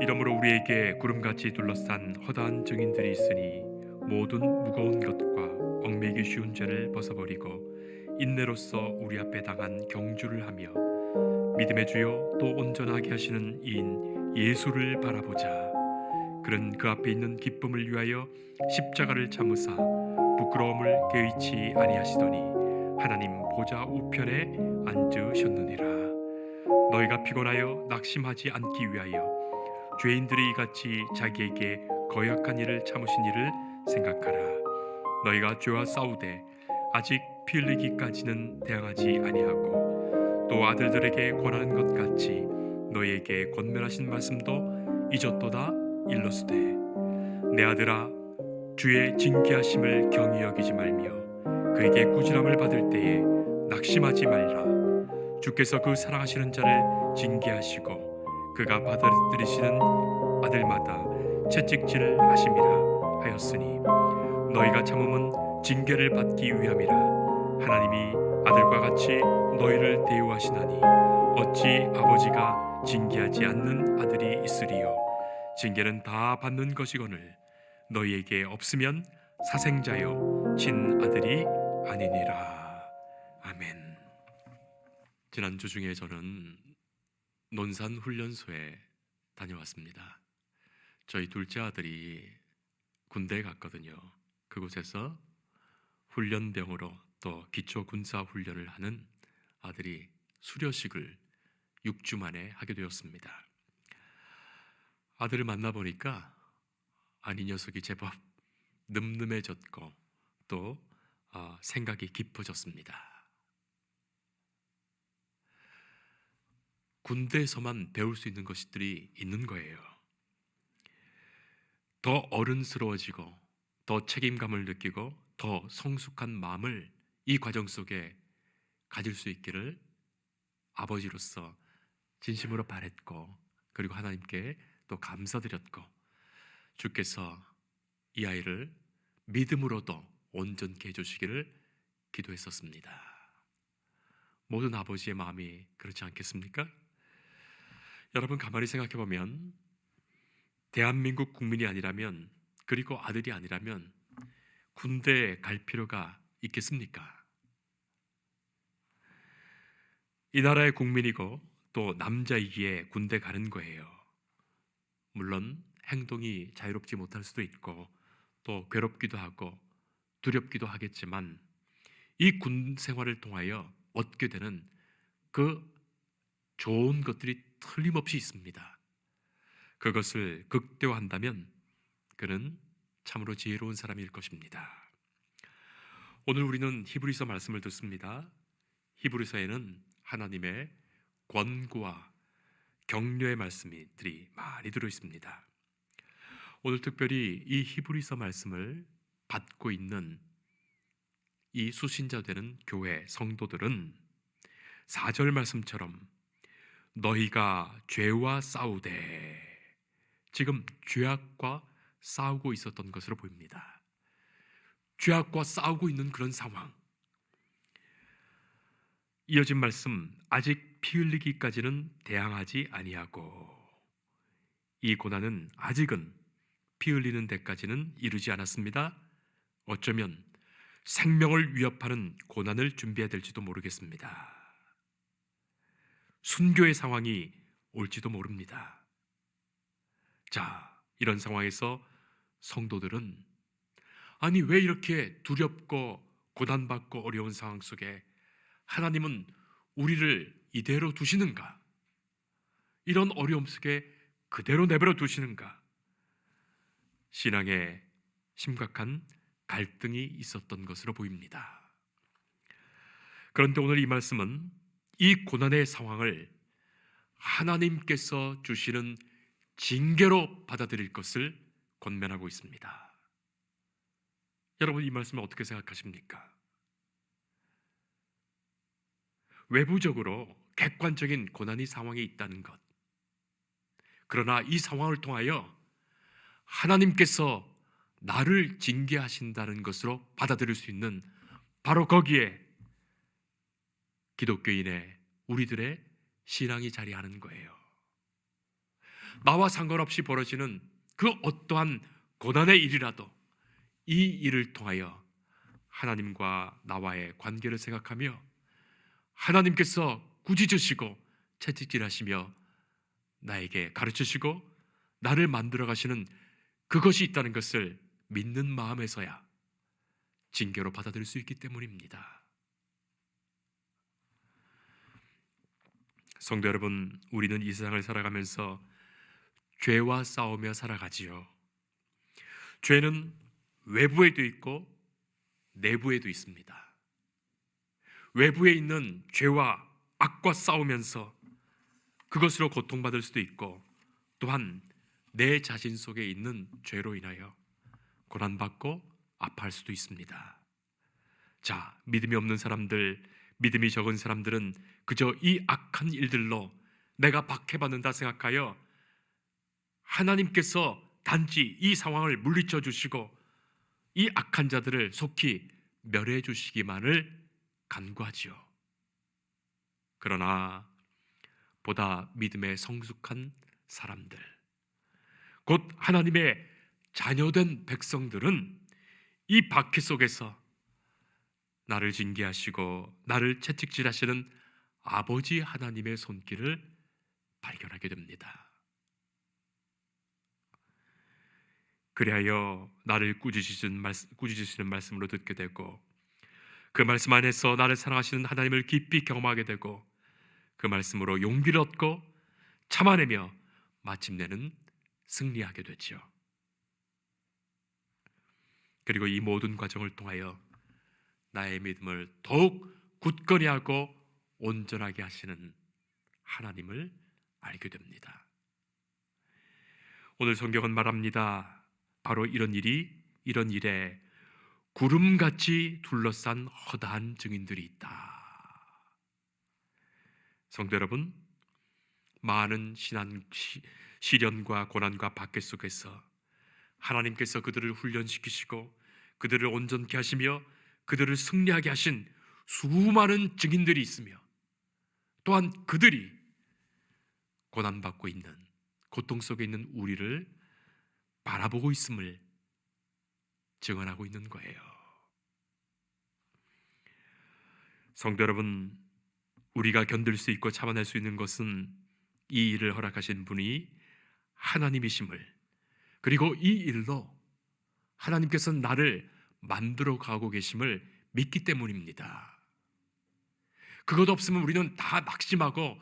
이러므로 우리에게 구름같이 둘러싼 허다한 증인들이 있으니 모든 무거운 것과 얽매이기 쉬운 죄를 벗어버리고 인내로써 우리 앞에 당한 경주를 하며 믿음의 주요 또 온전하게 하시는 이인 예수를 바라보자. 그는 그 앞에 있는 기쁨을 위하여 십자가를 참으사 부끄러움을 개의치 아니하시더니 하나님 보좌 우편에 앉으셨느니라. 너희가 피곤하여 낙심하지 않기 위하여 죄인들이 이같이 자기에게 거역한 일을 참으신 일을 생각하라. 너희가 죄와 싸우되 아직 피 흘리기까지는 대항하지 아니하고 또 아들들에게 권하는 것 같이 너희에게 권면하신 말씀도 잊었도다. 일러스되 내 아들아, 주의 징계하심을 경히 여기지 말며 그에게 꾸지람을 받을 때에 낙심하지 말라. 주께서 그 사랑하시는 자를 징계하시고 그가 받아들이시는 아들마다 채찍질을 하심이라 하였으니 너희가 참음은 징계를 받기 위함이라. 하나님이 아들과 같이 너희를 대우하시나니 어찌 아버지가 징계하지 않는 아들이 있으리요. 징계는 다 받는 것이거늘 너희에게 없으면 사생자요 친아들이 아니니라. 아멘. 지난주 중에 저는 논산 훈련소에 다녀왔습니다. 저희 둘째 아들이 군대에 갔거든요. 그곳에서 훈련병으로 또 기초 군사 훈련을 하는 아들이 수료식을 6주 만에 하게 되었습니다. 아들을 만나보니까 이 녀석이 제법 늠름해졌고 또 생각이 깊어졌습니다. 군대에서만 배울 수 있는 것들이 있는 거예요. 더 어른스러워지고 더 책임감을 느끼고 더 성숙한 마음을 이 과정 속에 가질 수 있기를 아버지로서 진심으로 바랬고, 그리고 하나님께 또 감사드렸고, 주께서 이 아이를 믿음으로도 온전케 해주시기를 기도했었습니다. 모든 아버지의 마음이 그렇지 않겠습니까? 여러분, 가만히 생각해 보면 대한민국 국민이 아니라면, 그리고 아들이 아니라면 군대에 갈 필요가 있겠습니까? 이 나라의 국민이고 또 남자이기에 군대 가는 거예요. 물론 행동이 자유롭지 못할 수도 있고 또 괴롭기도 하고 두렵기도 하겠지만 이 군 생활을 통하여 얻게 되는 그 좋은 것들이 틀림없이 있습니다. 그것을 극대화한다면 그는 참으로 지혜로운 사람일 것입니다. 오늘 우리는 히브리서 말씀을 듣습니다. 히브리서에는 하나님의 권고와 격려의 말씀들이 많이 들어 있습니다. 오늘 특별히 이 히브리서 말씀을 받고 있는 이 수신자 되는 교회 성도들은 4절 말씀처럼 너희가 죄와 싸우되, 지금 죄악과 싸우고 있었던 것으로 보입니다. 죄악과 싸우고 있는 그런 상황. 이어진 말씀, 아직 피 흘리기까지는 대항하지 아니하고, 이 고난은 아직은 피 흘리는 데까지는 이르지 않았습니다. 어쩌면 생명을 위협하는 고난을 준비해야 될지도 모르겠습니다. 순교의 상황이 올지도 모릅니다. 자, 이런 상황에서 성도들은 아니 왜 이렇게 두렵고 고난받고 어려운 상황 속에 하나님은 우리를 이대로 두시는가? 이런 어려움 속에 그대로 내버려 두시는가? 신앙에 심각한 갈등이 있었던 것으로 보입니다. 그런데 오늘 이 말씀은 이 고난의 상황을 하나님께서 주시는 징계로 받아들일 것을 권면하고 있습니다. 여러분, 이 말씀을 어떻게 생각하십니까? 외부적으로 객관적인 고난의 상황이 있다는 것, 그러나 이 상황을 통하여 하나님께서 나를 징계하신다는 것으로 받아들일 수 있는, 바로 거기에 기독교인의 우리들의 신앙이 자리하는 거예요. 나와 상관없이 벌어지는 그 어떠한 고난의 일이라도 이 일을 통하여 하나님과 나와의 관계를 생각하며 하나님께서 꾸짖으시고 채찍질하시며 나에게 가르치시고 나를 만들어 가시는 그것이 있다는 것을 믿는 마음에서야 징계로 받아들일 수 있기 때문입니다. 성도 여러분, 우리는 이 세상을 살아가면서 죄와 싸우며 살아가지요. 죄는 외부에도 있고 내부에도 있습니다. 외부에 있는 죄와 악과 싸우면서 그것으로 고통받을 수도 있고, 또한 내 자신 속에 있는 죄로 인하여 고난받고 아파할 수도 있습니다. 자, 믿음이 없는 사람들, 믿음이 적은 사람들은 그저 이 악한 일들로 내가 박해받는다 생각하여 하나님께서 단지 이 상황을 물리쳐 주시고 이 악한 자들을 속히 멸해 주시기만을 간구하지요. 그러나 보다 믿음에 성숙한 사람들, 곧 하나님의 자녀된 백성들은 이 박해 속에서 나를 징계하시고 나를 채찍질하시는 아버지 하나님의 손길을 발견하게 됩니다. 그리하여 나를 꾸짖으시는 말씀으로 듣게 되고, 그 말씀 안에서 나를 사랑하시는 하나님을 깊이 경험하게 되고, 그 말씀으로 용기를 얻고 참아내며 마침내는 승리하게 되지요. 그리고 이 모든 과정을 통하여 나의 믿음을 더욱 굳건히 하고 온전하게 하시는 하나님을 알게 됩니다. 오늘 성경은 말합니다. 바로 이런 일에 구름같이 둘러싼 허다한 증인들이 있다. 성도 여러분, 많은 시련과 고난과 박해 속에서 하나님께서 그들을 훈련시키시고 그들을 온전케 하시며 그들을 승리하게 하신 수많은 증인들이 있으며, 또한 그들이 고난받고 있는, 고통 속에 있는 우리를 바라보고 있음을 증언하고 있는 거예요. 성도 여러분, 우리가 견딜 수 있고 참아낼 수 있는 것은 이 일을 허락하신 분이 하나님이심을, 그리고 이 일로 하나님께서는 나를 만들어 가고 계심을 믿기 때문입니다. 그것 없으면 우리는 다 낙심하고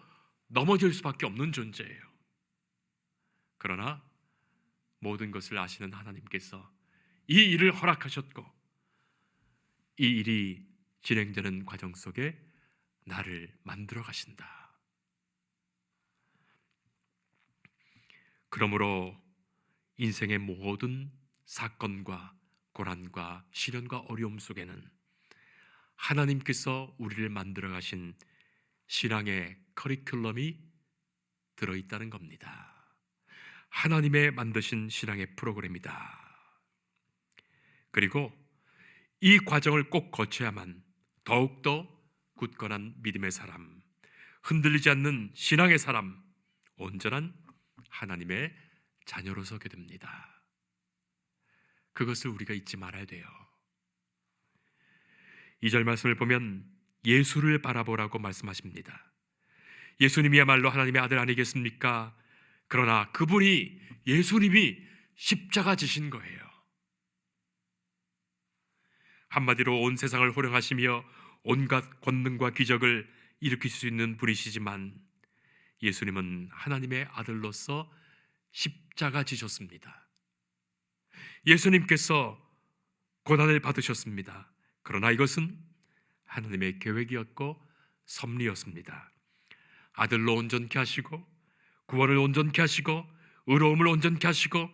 넘어질 수밖에 없는 존재예요. 그러나 모든 것을 아시는 하나님께서 이 일을 허락하셨고 이 일이 진행되는 과정 속에 나를 만들어 가신다. 그러므로 인생의 모든 사건과 고난과 시련과 어려움 속에는 하나님께서 우리를 만들어 가신 신앙의 커리큘럼이 들어있다는 겁니다. 하나님의 만드신 신앙의 프로그램이다. 그리고 이 과정을 꼭 거쳐야만 더욱더 굳건한 믿음의 사람, 흔들리지 않는 신앙의 사람, 온전한 하나님의 자녀로 서게 됩니다. 그것을 우리가 잊지 말아야 돼요. 2절 말씀을 보면 예수를 바라보라고 말씀하십니다. 예수님이야말로 하나님의 아들 아니겠습니까? 그러나 그분이, 예수님이 십자가 지신 거예요. 한마디로 온 세상을 호령하시며 온갖 권능과 기적을 일으킬 수 있는 분이시지만 예수님은 하나님의 아들로서 십자가 지셨습니다. 예수님께서 고난을 받으셨습니다. 그러나 이것은 하나님의 계획이었고 섭리였습니다. 아들로 온전케 하시고 구원을 온전케 하시고 의로움을 온전케 하시고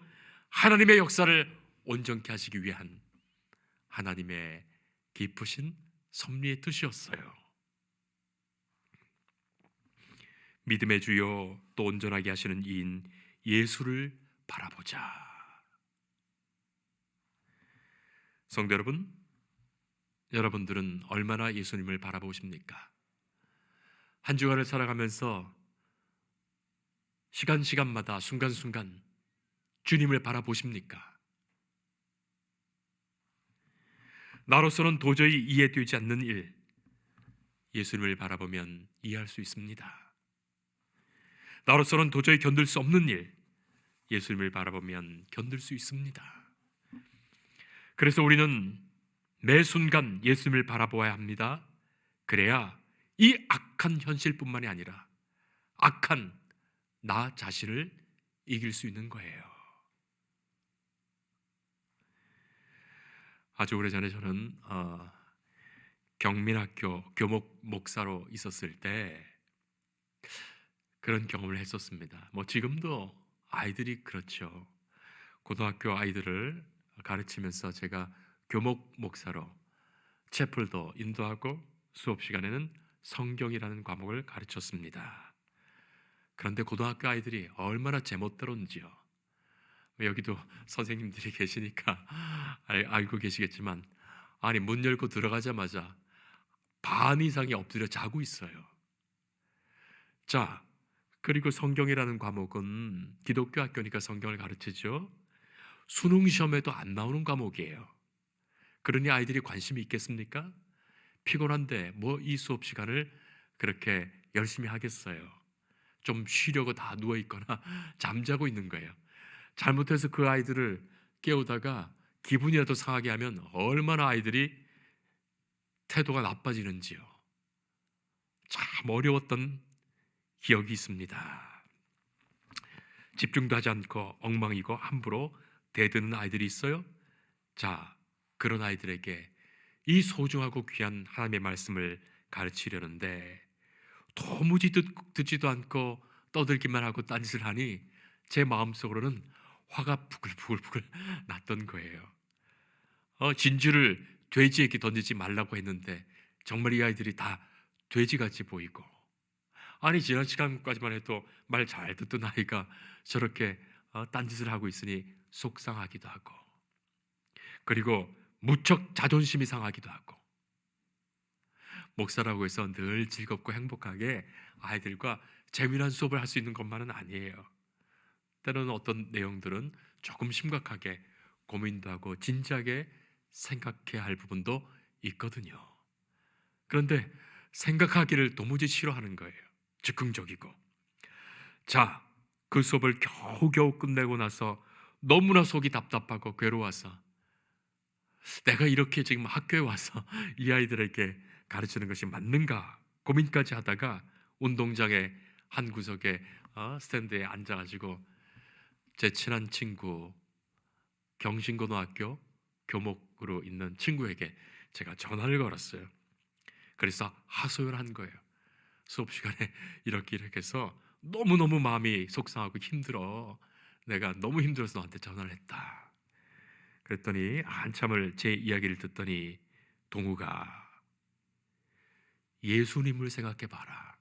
하나님의 역사를 온전케 하시기 위한 하나님의 깊으신 섭리의 뜻이었어요. 믿음의 주요 또 온전하게 하시는 이인 예수를 바라보자. 성도 여러분, 여러분들은 얼마나 예수님을 바라보십니까? 한 주간을 살아가면서 시간마다 순간순간 주님을 바라보십니까? 나로서는 도저히 이해되지 않는 일, 예수님을 바라보면 이해할 수 있습니다. 나로서는 도저히 견딜 수 없는 일, 예수님을 바라보면 견딜 수 있습니다. 그래서 우리는 매 순간 예수님을 바라보아야 합니다. 그래야 이 악한 현실뿐만이 아니라 악한 나 자신을 이길 수 있는 거예요. 아주 오래전에 저는 경민학교 교목 목사로 있었을 때 그런 경험을 했었습니다. 뭐 지금도 아이들이 그렇죠. 고등학교 아이들을 가르치면서 제가 교목 목사로 채플도 인도하고 수업 시간에는 성경이라는 과목을 가르쳤습니다. 그런데 고등학교 아이들이 얼마나 제멋대로인지요. 여기도 선생님들이 계시니까 알고 계시겠지만, 아니 문 열고 들어가자마자 반 이상이 엎드려 자고 있어요. 자, 그리고 성경이라는 과목은 기독교 학교니까 성경을 가르치죠. 수능 시험에도 안 나오는 과목이에요. 그러니 아이들이 관심이 있겠습니까? 피곤한데 뭐 이 수업 시간을 그렇게 열심히 하겠어요. 좀 쉬려고 다 누워 있거나 잠자고 있는 거예요. 잘못해서 그 아이들을 깨우다가 기분이라도 상하게 하면 얼마나 아이들이 태도가 나빠지는지요. 참 어려웠던 기억이 있습니다. 집중도 하지 않고 엉망이고 함부로 대드는 아이들이 있어요. 자, 그런 아이들에게 이 소중하고 귀한 하나님의 말씀을 가르치려는데 도무지 듣지도 않고 떠들기만 하고 딴짓을 하니 제 마음속으로는 화가 부글부글 났던 거예요. 진주를 돼지에게 던지지 말라고 했는데 정말 이 아이들이 다 돼지같이 보이고, 아니 지난 시간까지만 해도 말 잘 듣던 아이가 저렇게 딴짓을 하고 있으니 속상하기도 하고, 그리고 무척 자존심이 상하기도 하고. 목사라고 해서 늘 즐겁고 행복하게 아이들과 재미난 수업을 할 수 있는 것만은 아니에요. 때로는 어떤 내용들은 조금 심각하게 고민도 하고 진지하게 생각해야 할 부분도 있거든요. 그런데 생각하기를 도무지 싫어하는 거예요. 즉흥적이고. 자, 그 수업을 겨우겨우 끝내고 나서 너무나 속이 답답하고 괴로워서 내가 이렇게 지금 학교에 와서 이 아이들에게 가르치는 것이 맞는가 고민까지 하다가 운동장의 한 구석에 스탠드에 앉아가지고 제 친한 친구, 경신고등학교 교목으로 있는 친구에게 제가 전화를 걸었어요. 그래서 하소연한 거예요. 수업 시간에 이렇게 해서 너무너무 마음이 속상하고 힘들어. 내가 너무 힘들어서 너한테 전화를 했다. 그랬더니 한참을 제 이야기를 듣더니, 동우가 예수님을 생각해 봐라.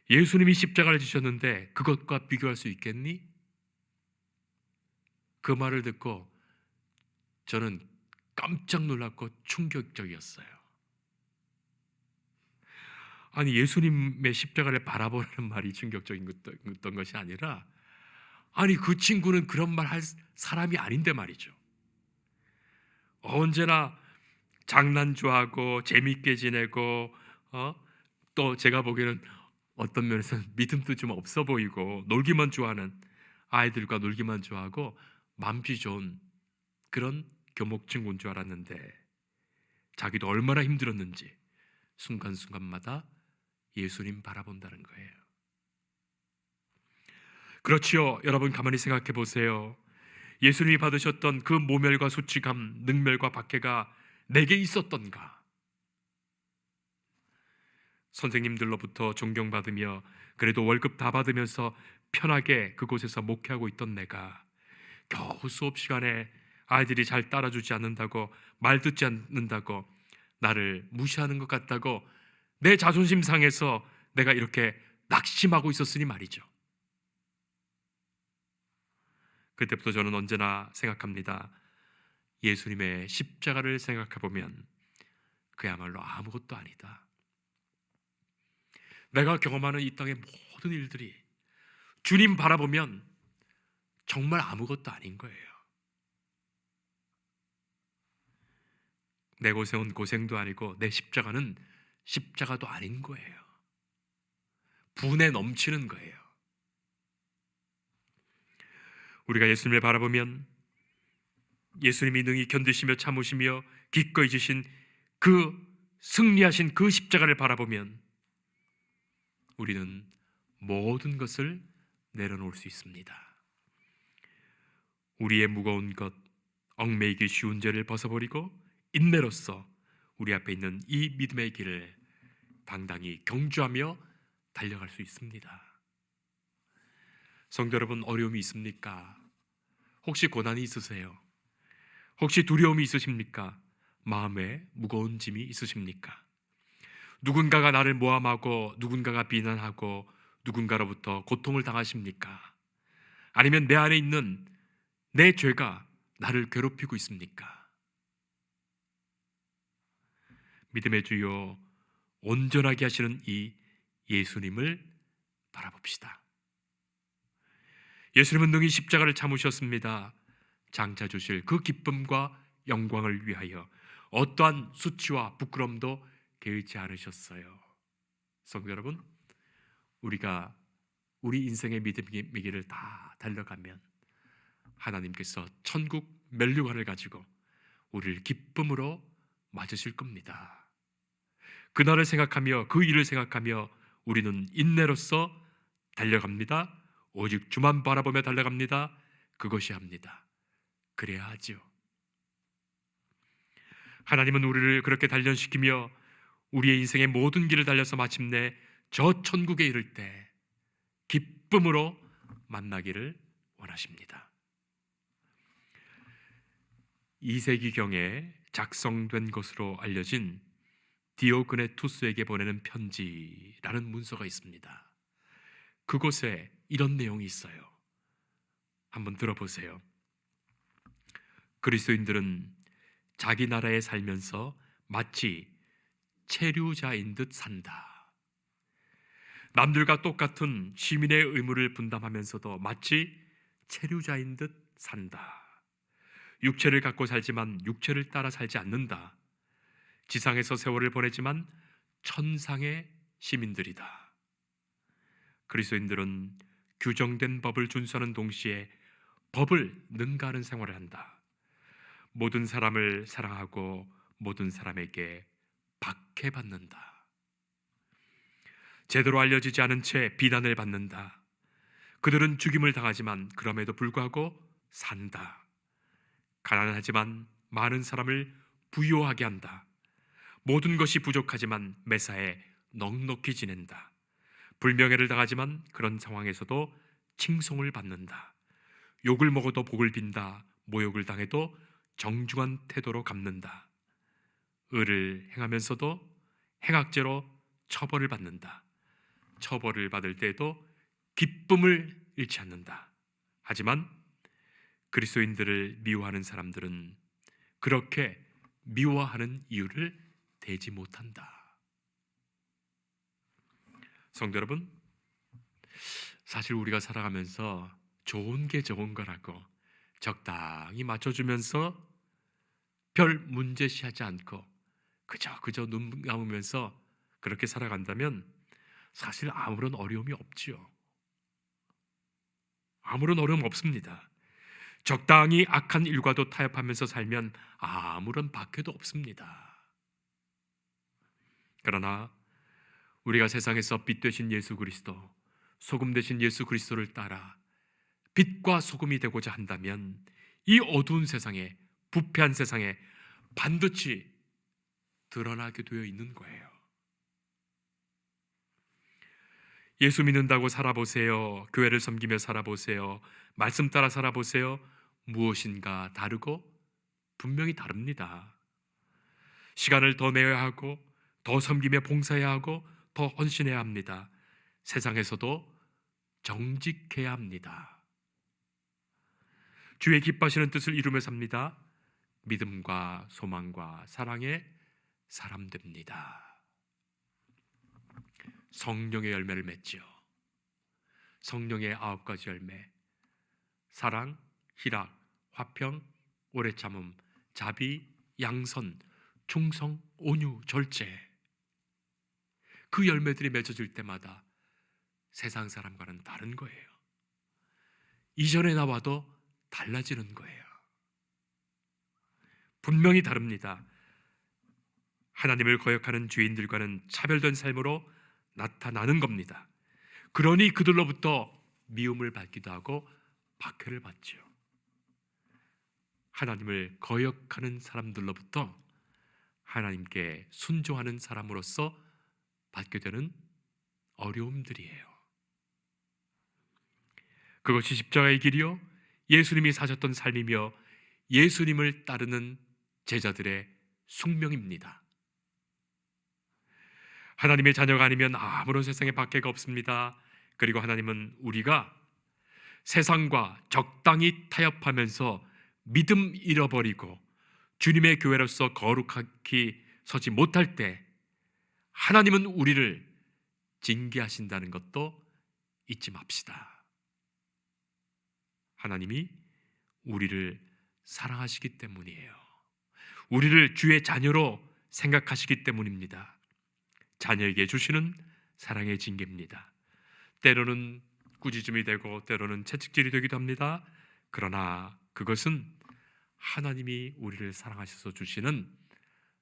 예수님이 십자가를 지셨는데 그것과 비교할 수 있겠니? 그 말을 듣고 저는 깜짝 놀랐고 충격적이었어요. 아니 예수님의 십자가를 바라보라는 말이 충격적인 어떤 것이 아니라, 아니 그 친구는 그런 말 할 사람이 아닌데 말이죠. 언제나 장난 좋아하고 재밌게 지내고 또 제가 보기에는 어떤 면에서는 믿음도 좀 없어 보이고 놀기만 좋아하는, 아이들과 놀기만 좋아하고 맘씨 좋은 그런 교목 친구인 줄 알았는데 자기도 얼마나 힘들었는지 순간순간마다 예수님 바라본다는 거예요. 그렇지요. 여러분 가만히 생각해 보세요. 예수님이 받으셨던 그 모멸과 수치감, 능멸과 박해가 내게 있었던가? 선생님들로부터 존경받으며 그래도 월급 다 받으면서 편하게 그곳에서 목회하고 있던 내가 겨우 수업 시간에 아이들이 잘 따라주지 않는다고, 말 듣지 않는다고, 나를 무시하는 것 같다고 내 자존심 상해서 내가 이렇게 낙심하고 있었으니 말이죠. 그때부터 저는 언제나 생각합니다. 예수님의 십자가를 생각해 보면 그야말로 아무것도 아니다. 내가 경험하는 이 땅의 모든 일들이 주님 바라보면 정말 아무것도 아닌 거예요. 내 고생은 고생도 아니고 내 십자가는 십자가도 아닌 거예요. 분에 넘치는 거예요. 우리가 예수님을 바라보면 예수님이 능히 견디시며 참으시며 기꺼이 지신 그 승리하신 그 십자가를 바라보면 우리는 모든 것을 내려놓을 수 있습니다. 우리의 무거운 것, 얽매이기 쉬운 죄를 벗어버리고 인내로써 우리 앞에 있는 이 믿음의 길을 당당히 경주하며 달려갈 수 있습니다. 성도 여러분, 어려움이 있습니까? 혹시 고난이 있으세요? 혹시 두려움이 있으십니까? 마음에 무거운 짐이 있으십니까? 누군가가 나를 모함하고 누군가가 비난하고 누군가로부터 고통을 당하십니까? 아니면 내 안에 있는 내 죄가 나를 괴롭히고 있습니까? 믿음의 주요 온전하게 하시는 이 예수님을 바라봅시다. 예수님은 능히 십자가를 참으셨습니다. 장차 주실 그 기쁨과 영광을 위하여 어떠한 수치와 부끄럼도 개의치 않으셨어요. 성도 여러분, 우리가 우리 인생의 믿음의 길을 다 달려가면 하나님께서 천국 면류관을 가지고 우리를 기쁨으로 맞으실 겁니다. 그날을 생각하며 그 일을 생각하며 우리는 인내로써 달려갑니다. 오직 주만 바라보며 달려갑니다. 그것이 합니다. 그래야 하죠. 하나님은 우리를 그렇게 단련시키며 우리의 인생의 모든 길을 달려서 마침내 저 천국에 이를 때 기쁨으로 만나기를 원하십니다. 2세기경에 작성된 것으로 알려진 디오그네투스에게 보내는 편지라는 문서가 있습니다. 그곳에 이런 내용이 있어요. 한번 들어보세요. 그리스도인들은 자기 나라에 살면서 마치 체류자인 듯 산다. 남들과 똑같은 시민의 의무를 분담하면서도 마치 체류자인 듯 산다. 육체를 갖고 살지만 육체를 따라 살지 않는다. 지상에서 세월을 보내지만 천상의 시민들이다. 그리스도인들은 규정된 법을 준수하는 동시에 법을 능가하는 생활을 한다. 모든 사람을 사랑하고 모든 사람에게 박해받는다. 제대로 알려지지 않은 채 비난을 받는다. 그들은 죽임을 당하지만 그럼에도 불구하고 산다. 가난하지만 많은 사람을 부유하게 한다. 모든 것이 부족하지만 매사에 넉넉히 지낸다. 불명예를 당하지만 그런 상황에서도 칭송을 받는다. 욕을 먹어도 복을 빈다. 모욕을 당해도 정중한 태도로 갚는다. 의를 행하면서도 행악죄로 처벌을 받는다. 처벌을 받을 때에도 기쁨을 잃지 않는다. 하지만 그리스도인들을 미워하는 사람들은 그렇게 미워하는 이유를 대지 못한다. 성도 여러분, 사실 우리가 살아가면서 좋은 게 좋은 거라고 적당히 맞춰주면서 별 문제시하지 않고 그저 눈 감으면서 그렇게 살아간다면 사실 아무런 어려움이 없지요. 아무런 어려움 없습니다. 적당히 악한 일과도 타협하면서 살면 아무런 박해도 없습니다. 그러나 우리가 세상에서 빛 되신 예수 그리스도, 소금 되신 예수 그리스도를 따라 빛과 소금이 되고자 한다면 이 어두운 세상에, 부패한 세상에 반드시 드러나게 되어 있는 거예요. 예수 믿는다고 살아보세요. 교회를 섬기며 살아보세요. 말씀 따라 살아보세요. 무엇인가 다르고 분명히 다릅니다. 시간을 더 내야 하고 더 섬기며 봉사해야 하고 더 헌신해야 합니다. 세상에서도 정직해야 합니다. 주의 기뻐하시는 뜻을 이루며 삽니다. 믿음과 소망과 사랑의 사람 됩니다. 성령의 열매를 맺지요. 성령의 9가지 열매, 사랑, 희락, 화평, 오래 참음, 자비, 양선, 충성, 온유, 절제. 그 열매들이 맺어질 때마다 세상 사람과는 다른 거예요. 이전에 나와도 달라지는 거예요. 분명히 다릅니다. 하나님을 거역하는 죄인들과는 차별된 삶으로 나타나는 겁니다. 그러니 그들로부터 미움을 받기도 하고 박해를 받죠. 하나님을 거역하는 사람들로부터 하나님께 순종하는 사람으로서 받게 되는 어려움들이에요. 그것이 십자가의 길이요, 예수님이 사셨던 삶이며 예수님을 따르는 제자들의 숙명입니다. 하나님의 자녀가 아니면 아무런 세상에 박해가 없습니다. 그리고 하나님은 우리가 세상과 적당히 타협하면서 믿음 잃어버리고 주님의 교회로서 거룩하게 서지 못할 때 하나님은 우리를 징계하신다는 것도 잊지 맙시다. 하나님이 우리를 사랑하시기 때문이에요. 우리를 주의 자녀로 생각하시기 때문입니다. 자녀에게 주시는 사랑의 징계입니다. 때로는 꾸짖음이 되고 때로는 채찍질이 되기도 합니다. 그러나 그것은 하나님이 우리를 사랑하셔서 주시는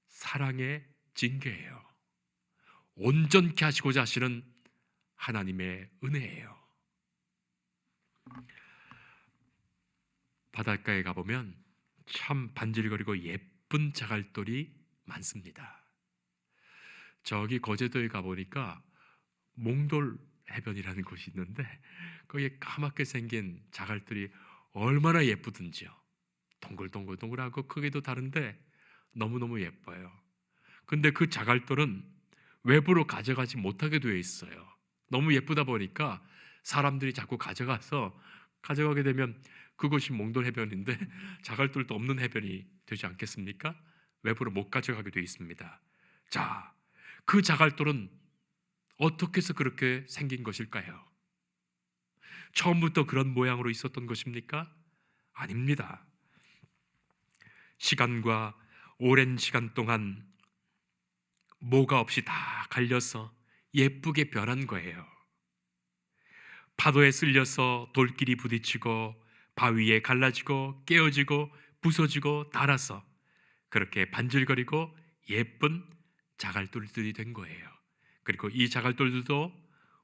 사랑의 징계예요. 온전케 하시고자 하시는 하나님의 은혜예요. 바닷가에 가보면 참 반질거리고 예쁜 자갈돌이 많습니다. 저기 거제도에 가보니까 몽돌 해변이라는 곳이 있는데 거기에 까맣게 생긴 자갈들이 얼마나 예쁘든지요. 동글동글동글하고 크기도 다른데 너무너무 예뻐요. 근데 그 자갈돌은 외부로 가져가지 못하게 되어 있어요. 너무 예쁘다 보니까 사람들이 자꾸 가져가게 되면 그곳이 몽돌 해변인데 자갈돌도 없는 해변이 되지 않겠습니까? 외부로 못 가져가게 되어 있습니다. 자, 그 자갈돌은 어떻게 해서 그렇게 생긴 것일까요? 처음부터 그런 모양으로 있었던 것입니까? 아닙니다. 시간과 오랜 시간 동안 모가 없이 다 갈려서 예쁘게 변한 거예요. 파도에 쓸려서 돌끼리 부딪히고 바위에 갈라지고 깨어지고 부서지고 닳아서 그렇게 반질거리고 예쁜 자갈돌들이 된 거예요. 그리고 이 자갈돌들도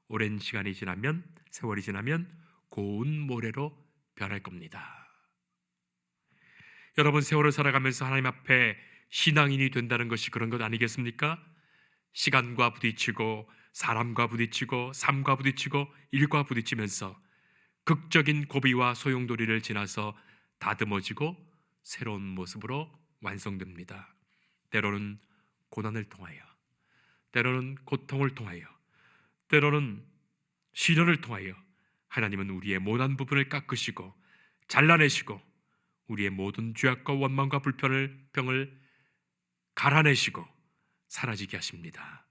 오랜 시간이 지나면, 세월이 지나면 고운 모래로 변할 겁니다. 여러분, 세월을 살아가면서 하나님 앞에 신앙인이 된다는 것이 그런 것 아니겠습니까? 시간과 부딪히고 사람과 부딪히고 삶과 부딪히고 일과 부딪히면서 극적인 고비와 소용돌이를 지나서 다듬어지고 새로운 모습으로 완성됩니다. 때로는 고난을 통하여, 때로는 고통을 통하여, 때로는 시련을 통하여 하나님은 우리의 모난 부분을 깎으시고 잘라내시고 우리의 모든 죄악과 원망과 병을 갈아내시고 사라지게 하십니다.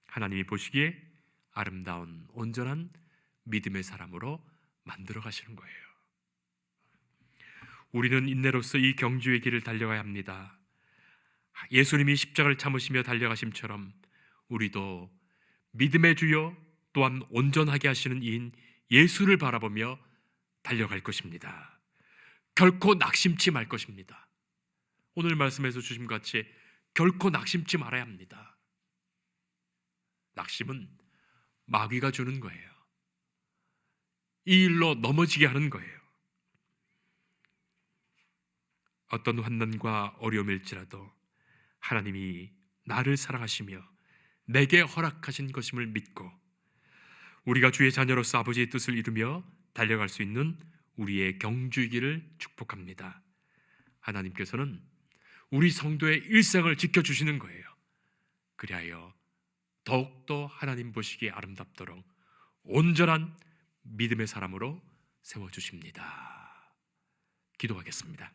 하나님이 보시기에 아름다운 온전한 믿음의 사람으로 만들어 가시는 거예요. 우리는 인내로서 이 경주의 길을 달려가야 합니다. 예수님이 십자가를 참으시며 달려가심처럼 우리도 믿음의 주요 또한 온전하게 하시는 이인 예수를 바라보며 달려갈 것입니다. 결코 낙심치 말 것입니다. 오늘 말씀에서 주신 것 같이 결코 낙심치 말아야 합니다. 낙심은 마귀가 주는 거예요. 이 일로 넘어지게 하는 거예요. 어떤 환난과 어려움일지라도 하나님이 나를 사랑하시며 내게 허락하신 것임을 믿고 우리가 주의 자녀로서 아버지의 뜻을 이루며 달려갈 수 있는 우리의 경주이기를 축복합니다. 하나님께서는 우리 성도의 일생을 지켜주시는 거예요. 그리하여 더욱더 하나님 보시기에 아름답도록 온전한 믿음의 사람으로 세워주십니다. 기도하겠습니다.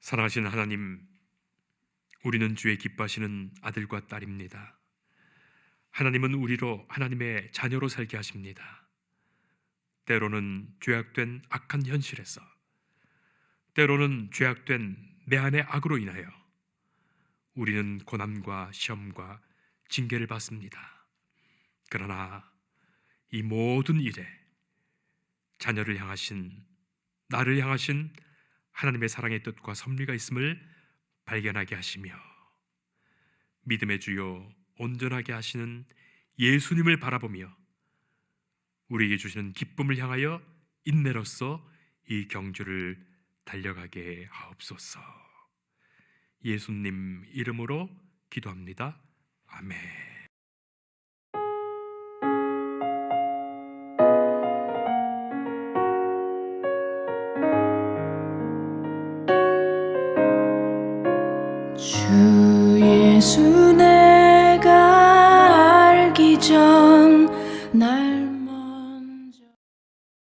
사랑하시는 하나님, 우리는 주의 기뻐하시는 아들과 딸입니다. 하나님은 우리로 하나님의 자녀로 살게 하십니다. 때로는 죄악된 악한 현실에서, 때로는 죄악된 내 안의 악으로 인하여 우리는 고난과 시험과 징계를 받습니다. 그러나 이 모든 일에 자녀를 향하신, 나를 향하신 하나님의 사랑의 뜻과 섭리가 있음을 발견하게 하시며 믿음의 주요 온전하게 하시는 예수님을 바라보며 우리에게 주시는 기쁨을 향하여 인내로서 이 경주를 달려가게 하옵소서. 예수님 이름으로 기도합니다. 아멘. 주 예수 내가 알기 전 날